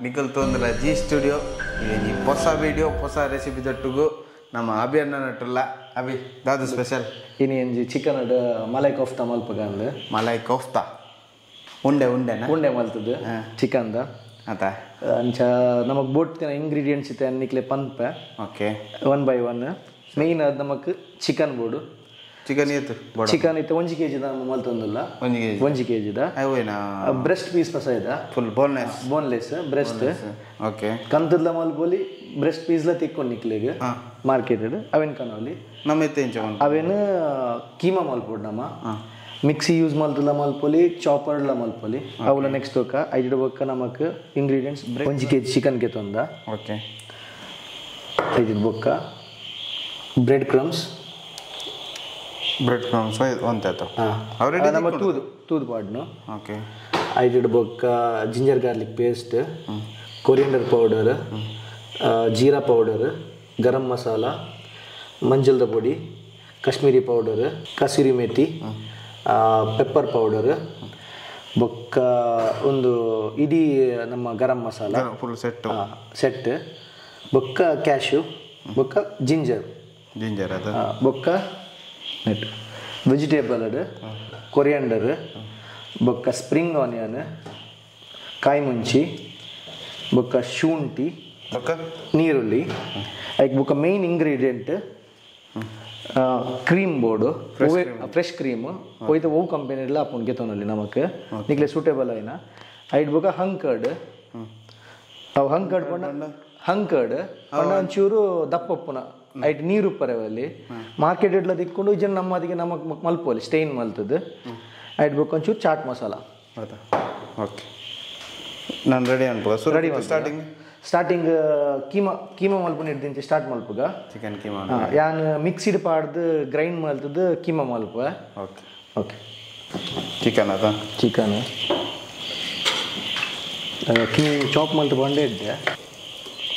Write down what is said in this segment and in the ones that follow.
ನಿಖಲ್ ತೊಂದ್ರೆ G studio ಈ ಹೊಸ ವಿಡಿಯೋ ಹೊಸ ರೆಸಿಪಿ ದೊಟ್ಟಿಗೂ ನಮ್ಮ ಅಭಿ ಅಣ್ಣ ನಟ್ಟಲ್ಲ ಅಭಿ ದಾದು ಸ್ಪೆಷಲ್ ಇನಿ ಎಂಜಿ ಚಿಕನ್ ಮಲೈ ಕೋಫ್ತಾ ಮಲ್ಪಗ ಅಂದ್ ಮಲೈ ಕೋಫ್ತಾ ಉಂಡೆ ಮಲ್ತದ್ದು ಚಿಕನ್ದ ಆತ ಅಂಚ ನಮಕ್ ಬೋಟ್ತಿನ ಇಂಗ್ರೀಡಿಯೆಂಟ್ಸ್ ಇತ್ತೆ ಅನ್ನಿಕ್ಲೆ ಪಂಪೆ ಓಕೆ 1 by 1 ಮೇಯ್ನ್ ಅದು ನಮಕ್ ಚಿಕನ್ ಬೋಡು ಚಿಕನ್ ಇತ್ತು 1 kg ಮಲ್ತೊಂದಿಲ್ಲ 1 kg ಬ್ರೆಸ್ಟ್ ಪೀಸ್ ಪಸ ಇದೆ ಫುಲ್ ಬೋನ್ಲೆಸ್ ಬ್ರೆಸ್ಟ್ ಓಕೆ ಕಂತದ್ಲ ಮಲ್ಪೋಲಿ ಬ್ರೆಸ್ಟ್ ಪೀಸ್ಲ ತಿಕ್ಕೊಂಡು ನಿಕ್ಲಿಗೆ ಮಾರ್ಕೆಟೆಡ್ ಅವೇನು ಕನವಲ್ಲಿ ನಮ್ಮ ಎತ್ತೆ ಅವೇನು ಕೀಮಾ ಮಲ್ಪೋಡು ನಮ್ಮ ಮಿಕ್ಸಿ ಯೂಸ್ ಮಲ್ತಲ್ಲ ಮಲ್ಪೊಲಿ ಚಾಪರ್ಲ ಮಲ್ಪೊಲಿ ಅವಳ ನೆಕ್ಸ್ಟ್ ಹೋಗ ಐದು ಬೊಕ್ಕ ನಮಕ್ ಇಂಗ್ರೀಡಿಯೆಂಟ್ಸ್ 1 kg ಚಿಕನ್ಗೆ ತೊಂದ ಓಕೆ ಐದು ಬೊಕ್ಕ ಬ್ರೆಡ್ ಕ್ರಮ್ಸ್ ಒಂತಾಯ್ತು ನಮ್ಮ ತೂದು ಪಾಡ್ನು ಓಕೆ ಐದು ಬೊಕ್ಕ ginger garlic paste coriander powder ಜೀರಾ ಪೌಡರ್ ಗರಂ ಮಸಾಲ ಮಂಜಲ್ದ ಪೊಡಿ Kashmiri powder kasuri methi pepper powder ಬೊಕ್ಕ ಒಂದು ಇಡೀ ನಮ್ಮ ಗರಂ ಮಸಾಲ ಫುಲ್ ಸೆಟ್ ಬೊಕ್ಕ ಕ್ಯಾಶ್ಯೂ ಬೊಕ್ಕ ಜಿಂಜರ್ ಅದು ಬೊಕ್ಕ ನೆಟ್ ವೆಜಿಟೇಬಲ್ ಅದು ಕೊರಿಯಂಡರ್ ಬೊಕ್ಕ ಸ್ಪ್ರಿಂಗ್ ಆನಿಯನ್ ಕಾಯಿ ಮುಂಚಿ ಬೊಕ್ಕ ಶುಂಠಿ ನೀರುಳ್ಳಿ ಐಕ್ ಬೊಕ್ಕ ಮೇಯ್ನ್ ಇಂಗ್ರೀಡಿಯೆಂಟ್ ಕ್ರೀಮ್ ಬೋರ್ಡು ಫ್ರೆಶ್ ಕ್ರೀಮ್ ಹೋಯ್ತು ಓ ಕಂಪೆನಿಲ್ಲ ಅಪ್ಪನ ಗೆತವನಲ್ಲಿ ನಮಕ್ ನಿಕ್ಲೆ ಸೂಟೇಬಲ್ ಆಯ್ನ ಐಟ್ ಬೊಕ್ಕ ಹಂಕರ್ಡ್ ಅವು ಹಂಕರ್ಡ್ ಪಂಡ ಒಂಚೂರು ದಪ್ಪಪ್ಪನ ಐಟ್ ನೀರು ಪರವಲ್ಲಿ ಮಾರ್ಕೆಟ್ ಇಡ್ಲ ತಿಕ್ಕೊಂಡು ಜನ ನಮ್ಮದಿಗೆ ನಮಕ್ ಮಲ್ಪೋಲಿ ಸ್ಟೈನ್ ಮಲ್ತದ್ದು ಐಟ್ ಬೊಕ್ಕ ಒಂಚೂರು ಚಾಟ್ ಮಸಾಲ ಓಕೆ ನಾನು ರೆಡಿ ಅನ್ಬೋದು ರೆಡಿ ಸ್ಟಾರ್ಟಿಂಗ್ ಕೀಮಾ ಮಲ್ಪನ ಹಿಡ್ದಿಂಚಿ ಸ್ಟಾರ್ಟ್ ಮಲ್ಪಗ ಚಿಕನ್ ಕೀಮಾ ಯಾನ್ ಮಿಕ್ಸಿಡ್ ಪಾಡ್ದು ಗ್ರೈಂಡ್ ಮಲ್ತದ್ದು ಕೀಮಾ ಮಲ್ಪ ಓಕೆ ಓಕೆ ಚಿಕನ್ ಅದ ಚಿಕನ್ ಚಾಪ್ ಮಲ್ತು ಬಂಡೆ ಇದ್ದೆ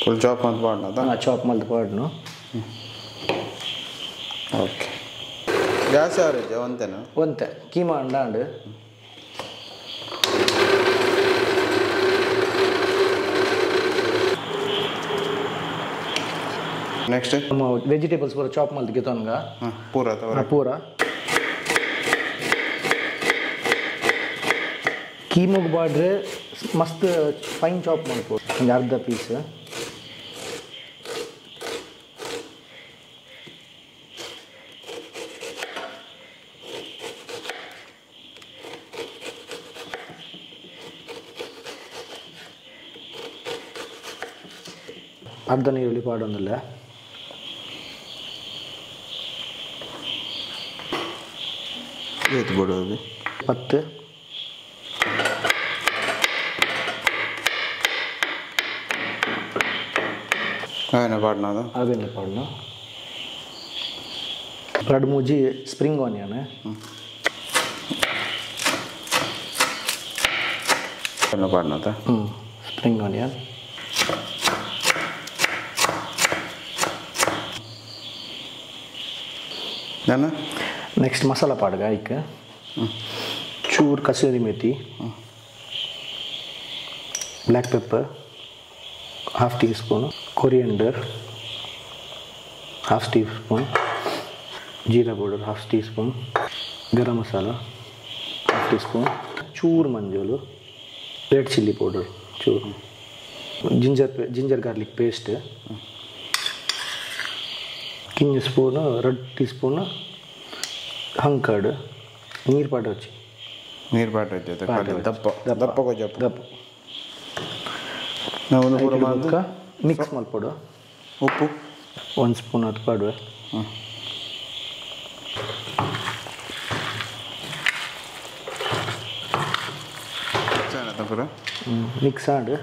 ಫುಲ್ ಚಾಪ್ ಮಲ್ತು ಪಾಡ್ನದ ಚಾಪ್ ಮಲ್ತು ಪಾಡ್ನು ಓಕೆ ಗ್ಯಾಸ್ ಯಾವ್ರೇಜ್ ಒಂತೆ ಕೀಮಾ ಅಂಡಾಂಡು ನೆಕ್ಸ್ಟ್ ನಮ್ಮ ವೆಜಿಟೇಬಲ್ಸ್ ಪೂರ ಚಾಪ್ ಮಲ್ತು ಗೆತೋನ್ಗ ಪೂರ ಕೀಮಗ್ ಬಾಡ್ರೆ ಮಸ್ತ್ ಫೈನ್ ಚಾಪ್ ಮಾಡ್ಬೋದು ಒಂದು ಅರ್ಧ ಪೀಸ್ ಅರ್ಧ ನೀರುಳ್ಳಿ ಪಾಡೊಂದಿಲ್ಲ ಬಿಡೋದು 10 ಅವೇನು ಪಾಡ್ನು 2-3 spring onion spring onion next masala ಪಾಡ್ಗ ಐಕ್ ಚೂರು kasuri methi black pepper 1/2 teaspoon coriander 1/2 teaspoon ಜೀರಾ powder 1/2 teaspoon garam masala 1/2 teaspoon ಚೂರು ಮಂಜೂಳು ರೆಡ್ ಚಿಲ್ಲಿ ಪೌಡರ್ ಚೂರು ginger garlic paste 1 spoon 2 teaspoon ಹಂಕರ್ಡ್ ನೀರು ಪಾಟ ಹಚ್ಚಿ ದಪ್ಪ ಮಿಕ್ಸ್ ಮಲ್ಪಡು ಉಪ್ಪು 1 ಸ್ಪೂನ್ ಅದು ಪಾಡುವೆ ಮಿಕ್ಸ್ ಆಡು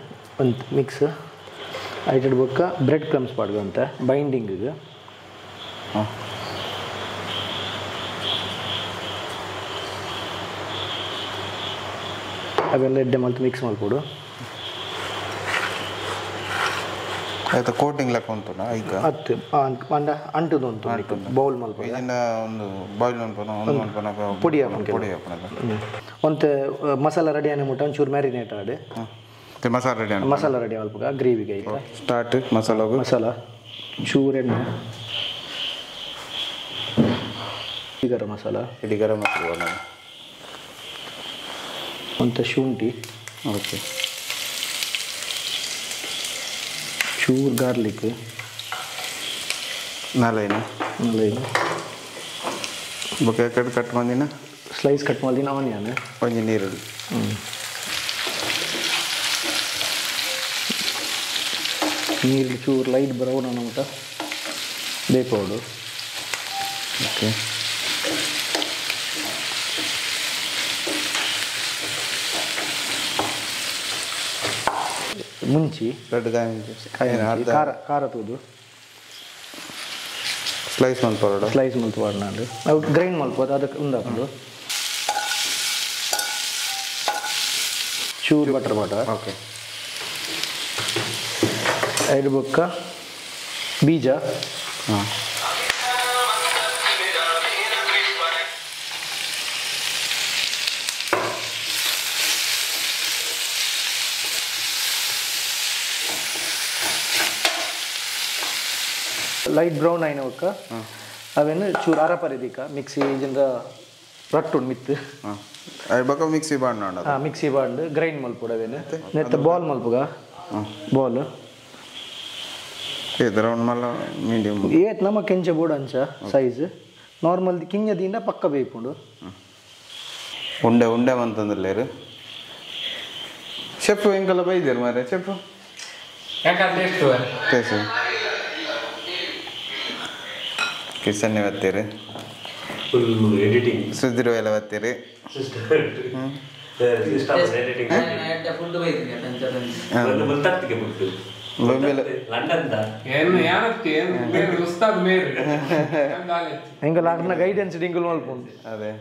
ಒಂದು ಮಿಕ್ಸ್ ಐಟಡ್ ಬೊಕ್ಕ ಬ್ರೆಡ್ ಕ್ರಮ್ಸ್ ಪಾಡ್ಗಂತ ಬೈಂಡಿಂಗಿಗೆ ಅವೆಲ್ಲ ಎಡ್ಡೆ ಮಲ್ತು ಮಿಕ್ಸ್ ಮಾಡ್ಕೊಡು ಆಯ್ತು ಕೋಟಿಂಗ್ ಲೆಕ್ಕ ಉಂಟು ಈಗ ಹತ್ತು ಅಂಟದು ಉಂಟು ಬೌಲ್ ಮಲ್ಪ ಒಂದು ಬಾಯ್ಲ್ ಪುಡಿ ಹಾಕೊಂಡು ಒಂದು ಮಸಾಲ ರೆಡಿ ಆನೆ ಮುಟ್ಟ ಒಂಚೂರು ಮ್ಯಾರಿನೇಟ್ ಆಡಿ ಮಸಾಲ ರೆಡಿ ಮಸಾಲ ರೆಡಿ ಅಲ್ಪ ಗ್ರೇವಿಗೆ ಈಗ ಸ್ಟಾರ್ಟ್ ಮಸಾಲ ಚೂರು ಎಣ್ಣೆ ಗರಂ ಮಸಾಲ ಇಡೀ ಗರಂ ಮಸಾಲ ಮತ್ತು ಶುಂಠಿ ಓಕೆ ಚೂರು ಗಾರ್ಲಿಕ್ ನಾಲೈನು ಬೊಕ್ಕ ಕಟ್ ಮಂದಿನ ಸ್ಲೈಸ್ ಕಟ್ ಮಾಡಿನ ಆನಿಯನ್ ಒಂಜಿ ನೀರುಳ್ಳಿ ನೀರು ಚೂರು ಲೈಟ್ ಬ್ರೌನ್ ಅನ್ನೋಟ ಬೇಕೋಡು ಓಕೆ ಮುಂಚಿ ದೊಡ್ಡ ಖಾರ ತೂದು ಸ್ಲೈಸ್ ಮಲ್ಪೋಡು ನಾನು ಅವು ಗ್ರೈಂಡ್ ಮಲ್ಪೋದು ಅದಕ್ಕೆ ಉಂದಾಕೊಂಡು ಚೂರು ಬಟರ್ ಓಕೆ ಐದು ಬೊಕ್ಕ ಬೀಜ ಹಾಂ ಲೈಟ್ ಬ್ರೌನ್ ಆಯ್ನ ಬೊಕ್ಕ ಅವೇನು ಚೂರು ಅರಪರಿದಿಕ್ಕ ಮಿಕ್ಸಿ ಇಜಿಂದ ರಟ್ಟುಂಡು ಮಿತ್ತು ಬೊಕ್ಕ ಮಿಕ್ಸಿ ಬಾಂಡ್ ಮಿಕ್ಸಿ ಬಾಂಡ್ ಗ್ರೈಂಡ್ ಮಲ್ಪುಡು ಅವೇನು ನೆತ್ತ ಬಾಲ್ ಮಲ್ಪುಗ ಬಾಲ್ ರೌಂಡ್ ಮಲ್ಲ ಮೀಡಿಯಮ್ ಏತ್ ನಮ್ಮ ಕೆಂಚ ಬೋರ್ಡ್ ಅಂಚ ಸೈಜ್ ನಾರ್ಮಲ್ ಕಿಂಜದಿಂದ ಪಕ್ಕ ಬೇಯ್ಪುಂಡು ಉಂಡೆ ಮಂತಂದ್ರಲ್ಲೇರು ಶೆಫ್ ಹೆಂಗೆಲ್ಲ ಬೈದ್ಯಾರ ಮಾರೆ ಶೆಫ್ ಟೇಸ್ಟ್ ಕಿಚನ್ ಬತ್ತೀರಿ ಸುದ್ದಿರು ಎಲ್ಲ ಬತ್ತೀರಿ ಹೆಂಗಲ್ಲ ಅರ್ನ ಗೈಡೆನ್ಸ್ ಡಿಂಗಲ್ ಮಲ್ಪುಂಡು ಅದೇ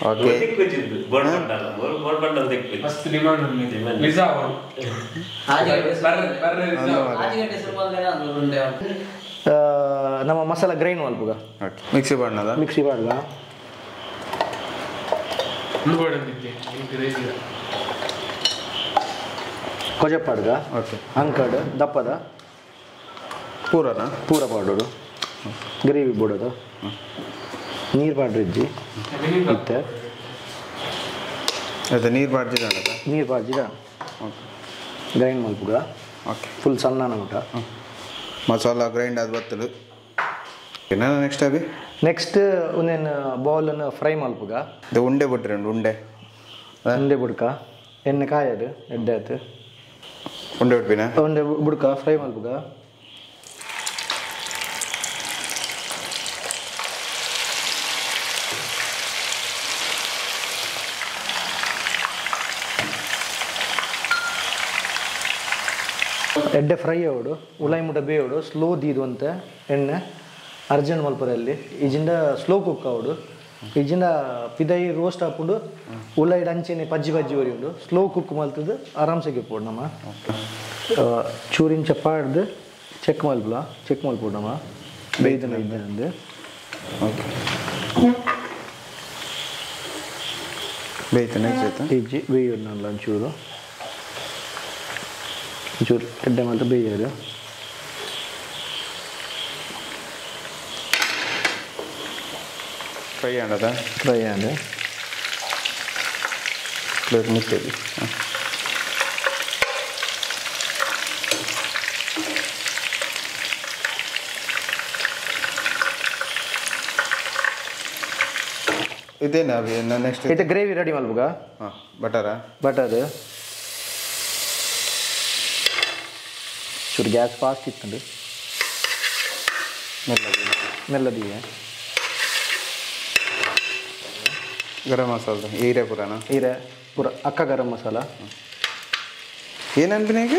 ಓಕೆ ನಮ್ಮ ಮಸಾಲ ಗ್ರೈಂಡ್ ಮಲ್ಪುಗ ಮಿಕ್ಸಿ ಬಾಡ್ನದ ಮಿಕ್ಸಿ ಬಾಡ್ಲ ಕೊಜಪಾಡ್ಗ ಓಕೆ ಅಂಕಡ್ ದಪ್ಪದ ಪೂರ ಪಾಡೋಡು ಗ್ರೇವಿ ಬಿಡೋದು ನೀರು ಪಾಡ್ರಿಜ್ಜಿ ಮತ್ತೆ ಅದೇ ನೀರು ಬಾಡ್ಜಿದ ಓಕೆ ಗ್ರೈಂಡ್ ಮಲ್ಪುಗ ಓಕೆ ಫುಲ್ ಸಣ್ಣ ಊಟ ಮಸಾಲ ಗ್ರೈಂಡ್ ಆದ ಬತ್ತಲು ಏನ ನೆಕ್ಸ್ಟ್ ಅಭಿ ನೆಕ್ಸ್ಟ್ ಒಂದೇನು ಬೌಲನ್ನು ಫ್ರೈ ಮಲ್ಪುಗ ಇದು ಉಂಡೆ ಬಿಟ್ರಿ ಉಂಡೆ ಬುಡ್ಕ ಎಣ್ಣೆ ಕಾಯದು ಎಡ್ಡೆ ಆಯ್ತು ಉಂಡೆ ಬಿಟ್ಬಿನ ಉಂಡೆ ಬುಡ್ಕ ಫ್ರೈ ಮಲ್ಪುಗ ಎಡ್ಡೆ ಫ್ರೈ ಅವಡು ಉಳಾಯಿ ಮುಟ ಬೇವಡು ಸ್ಲೋ ದೀದು ಅಂತ ಎಣ್ಣೆ ಅರ್ಜೆಂಟ್ ಮಲ್ಪರಲ್ಲಿ ಈಜಿಂದ ಸ್ಲೋ ಕುಕ್ ಅವಡು ಈಜಿಂದ ಪಿದೈ ರೋಸ್ಟ್ ಹಾಕೊಂಡು ಉಳ್ಳಾಯಿಡ್ ಅಂಚೆನೆ ಪಜ್ಜಿ ಉಂಡು ಸ್ಲೋ ಕುಕ್ ಮಲ್ತದ್ದು ಆರಾಮ್ಸೆ ಗೆಪ್ಪೋಡು ನಮ್ಮ ಚೂರಿನ ಚಪ್ಪಾಡ್ದು ಚೆಕ್ ಮಲ್ಪೋಡು ನಮ್ಮ ಬೇಯ್ದು ಓಕೆ ಬೇಯ್ತು ನೆಕ್ಸ್ಟ್ ಇಜ್ಜಿ ಬೇಯೋದು ನಾನು ಒಂಚೂರು ಎಡ್ಡೆ ಮಾತ್ರ ಬೇಯೋದು ಫ್ರೈ ಆದ ಪ್ಲೇಟ್ ಮುಚ್ಚೇది ಇದೇನಾ ನೆಕ್ಸ್ಟ್ ಇದು ಗ್ರೇವಿ ರೆಡಿ ಮಲ್ಪುಗ ಹಾಂ ಬಟರ್ ಚೂರು ಗ್ಯಾಸ್ ಫಾಸ್ಟ್ ಇತ್ತಂಡು ಮೆಲ್ಲದಿಗೆ ಗರಂ ಮಸಾಲ ಹೀರೆ ಪುರ ಅಕ್ಕ ಗರಂ ಮಸಾಲ ಏನನ್ಬಿನ ಈಗ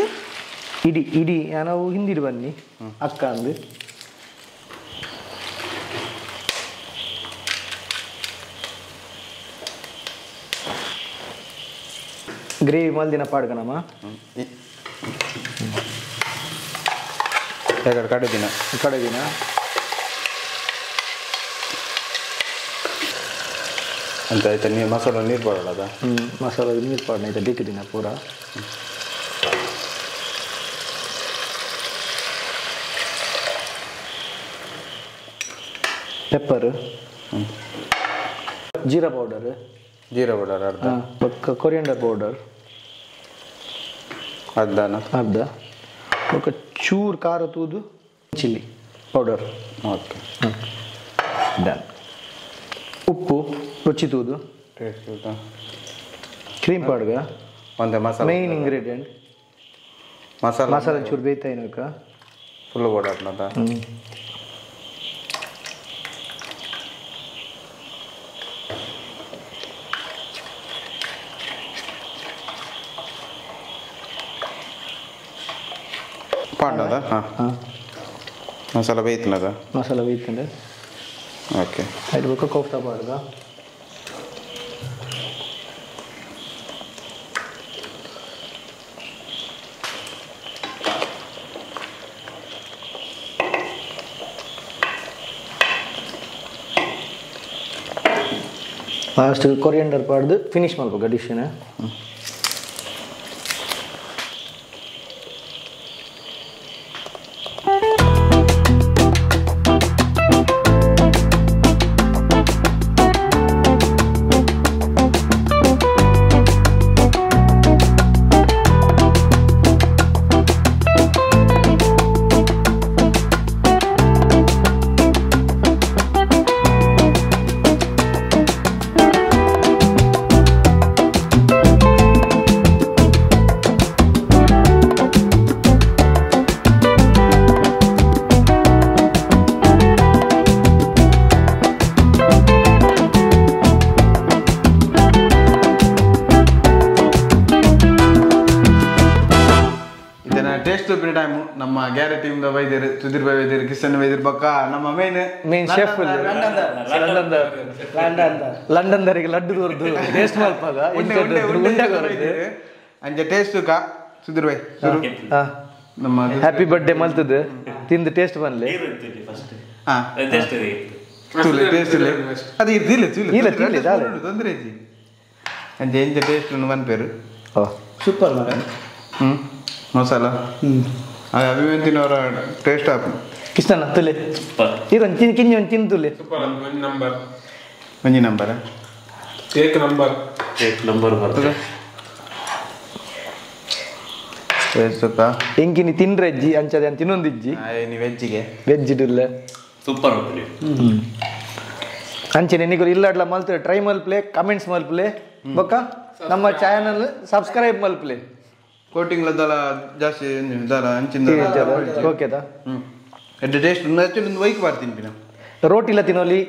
ಇಡಿ ನಾವು ಹಿಂದಿಡು ಬನ್ನಿ ಅಕ್ಕ ಅಂದು ಗ್ರೇವಿ ಮಲ್ದಿನ ಪಾಡ್ಗನಮ್ಮ ಕಡೆ ದಿನ ಅಂತ ಆಯ್ತಾ ನೀವು ಮಸಾಲ ನೀರು ಪಾಡೋದ ಮಸಾಲ ನೀರು ಪಾಡೋಣ ಆಯ್ತಾ ದಿನ ಪೂರ ಪೆಪ್ಪರ್ ಜೀರಾ ಪೌಡರ್ ಅರ್ಧ ಕೊರಿಯಂಡರ್ ಪೌಡರ್ ಅರ್ಧ ఒక ಚೂರು ಖಾರ ತೂದು ಚಿಲ್ಲಿ ಪೌಡರ್ ಓಕೆ ಡನ್ ಉಪ್ಪು ರುಚಿ ತೂದು ಟೇಸ್ಟ್ ಕ್ರೀಮ್ ಪೌಡರ್ ಒಂದೇ ಮಸಾಲೆ ಮೇನ್ ಇಂಗ್ರೀಡಿಯೆಂಟ್ ಮಸಾಲೆ ಚೂರು ಬೇಯ್ತಾ ಏನಕ್ಕ ಫುಲ್ ಓಡಾಡ್ನದ ಪಾಡ್ನದ ಹಾಂ ಮಸಾಲ ಬೇಯ್ತನದ ಮಸಾಲ ಬೇಯ್ತಂಡೆ ಓಕೆ ಇಡ್ಬೇಕು ಕೋಫ್ತಾ ಪಾಡ್ಗ ಲಾಸ್ಟ್ ಕೊರಿಯಂಡರ್ ಪಾಡ್ದು ಫಿನಿಶ್ ಮಾಡ್ಬೇಕು ಡಿಶ್ನ ಟೇಸ್ಟ್ ತೂಪಿನ ಟೈಮು ನಮ್ಮ ಗ್ಯಾರೆ ಟೀಮ್ದ ವೈದ್ಯರು ಸುಧೀರ್ ಭಾಯ್ ವೈದ್ಯರು ಕಿಶನ್ ವೈದ್ಯರು ಬಕ್ಕ ನಮ್ಮ ಮೇನ್ ಶೆಫ್ ಲಂಡನ್ ದರಿಗೆ ಲಡ್ಡು ತೋರ್ದು ಟೇಸ್ಟ್ ಮಾಡ್ಪಾಗ ಅಂಜ ಟೇಸ್ಟ್ ಕಾ ಸುಧೀರ್ ಭಾಯ್ ನಮ್ಮ ಹ್ಯಾಪಿ ಬರ್ಡೇ ಮಲ್ತದ ತಿಂದು ಟೇಸ್ಟ್ ಬನ್ಲಿ ಅದು ತೊಂದರೆ ಅಂಜೆ ಎಂಜ ಟೇಸ್ಟ್ ಒನ್ ಪೇರು ಸೂಪರ್ ಮಸಾಲ ಅಭಿವಂತಿನವರ ಟೇಸ್ಟ್ ಆಪ್ ಕೃಷ್ಣನ ತುಲೆ ಇದೊಂದು ಕಿಂಜಿ ಒಂದು ತಿಂತುಲೆ ಒಂಜಿ ನಂಬರ್ ಬರ್ತದೆ ಎಂಕಿನಿ ತಿನ್ರಜ್ಜಿ ಅಂಚದೆ ಅಂತ ತಿನ್ನೊಂದಿಜ್ಜಿ ವೆಜ್ಜಿಗೆ ವೆಜ್ ಇಡುಲ್ಲ ಸೂಪರ್ ಅಂಚೆ ನಿನಗೂ ಇಲ್ಲಾಡ್ಲ ಮಲ್ತದೆ ಟ್ರೈ ಮಲ್ಪ್ಲೆ ಕಮೆಂಟ್ಸ್ ಮಲ್ಪ್ಲೆ ಬೊಕ್ಕ ನಮ್ಮ ಚಾನಲ್ ಸಬ್ಸ್ಕ್ರೈಬ್ ಮಲ್ಪ್ಲೆ ಕೋಟಿಂಗ್ ದಲ ಜಾಸ್ತಿ ದಲ ಅಂಚಿಂದ ಓಕೆದಾ ಎಡ್ಡೆ ಟೇಸ್ಟ್ ಒಂದು ವೈಕ್ ಬರ್ತೀನಿ ಪಿನ ರೋಟಿಲ ತಿನ್ನೋಲಿ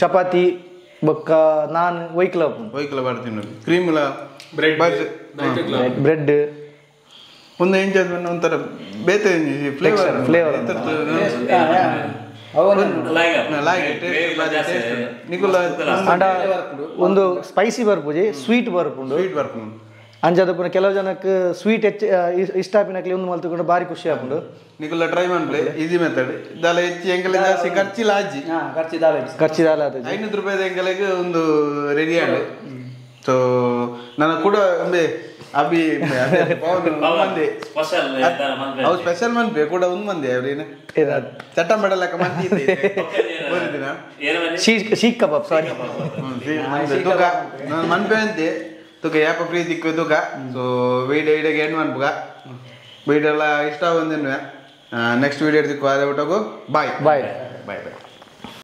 ಚಪಾತಿ ಬೊಕ್ಕ ನಾನ್ ವೈಕ್ಲ ಬರ್ತೀನಿ ಕ್ರೀಮ್ ಬ್ರೆಡ್ ಒಂದು ಎಂಜ ಒಂಥರ ಬೇತೆ ಫ್ಲೇವರ್ ಒಂದು ಸ್ಪೈಸಿ ಬರ್ಪುಜಿ ಸ್ವೀಟ್ ಬರ್ಪುಂಡು ಅಂಜದ ಪುನಃ ಕೆಲವು ಜನಕ್ಕೆ ಸ್ವೀಟ್ ಹೆಚ್ಚು ಇಷ್ಟ ಆಪಿನಕ್ಲಿ ಒಂದು ಮಲ್ತುಕೊಂಡು ಭಾರಿ ಖುಷಿ ಆಪುಂಡು ನಿಕುಲ್ಲ ಟ್ರೈ ಮಾಡ್ಲಿ ಈಸಿ ಮೆಥಡ್ ದಾಲ ಹೆಚ್ಚಿ ಎಂಕಲೆ ಜಾಸ್ತಿ ಖರ್ಚಿಲ್ಲ ಆಜಿ ಖರ್ಚಿದಾಲ ₹500 ಎಂಕಲೆಗೆ ಒಂದು ರೆಡಿ ಆಡು ಸೊ ನನ್ನ ಕೂಡ ಒಂದೇ ಅಭಿ ಮಂದಿ ಅವು ಸ್ಪೆಷಲ್ ಮಂದಿ ಕೂಡ ಒಂದು ಮಂದಿ ಅವ್ರೇನು ಚಟ್ಟ ಮಾಡಲಕ್ಕ ಮಂದಿ ಶೀಖ್ ಕಬಾಬ್ ಸಾರಿ ತೂಕ ಮನ್ಪೆ ಅಂತೆ ತುಕ ಯಾಪ ಪ್ರೀತಿ ತುಕ ಸೊ ವೀಡಿಯೋಗೆ ಎಂಡ್ ಮಾಡ್ಬೇಕ ವೀಡಿಯೋ ಎಲ್ಲ ಇಷ್ಟ ಬಂದಿನ್ವೆ ನೆಕ್ಸ್ಟ್ ವೀಡಿಯೋ ಇರ್ತಿಕ್ಕು ಅದೇ ಬಿಟ್ಟೋಗು ಬಾಯ್ ಬಾಯ್ ಬಾಯ್ ಬಾಯ್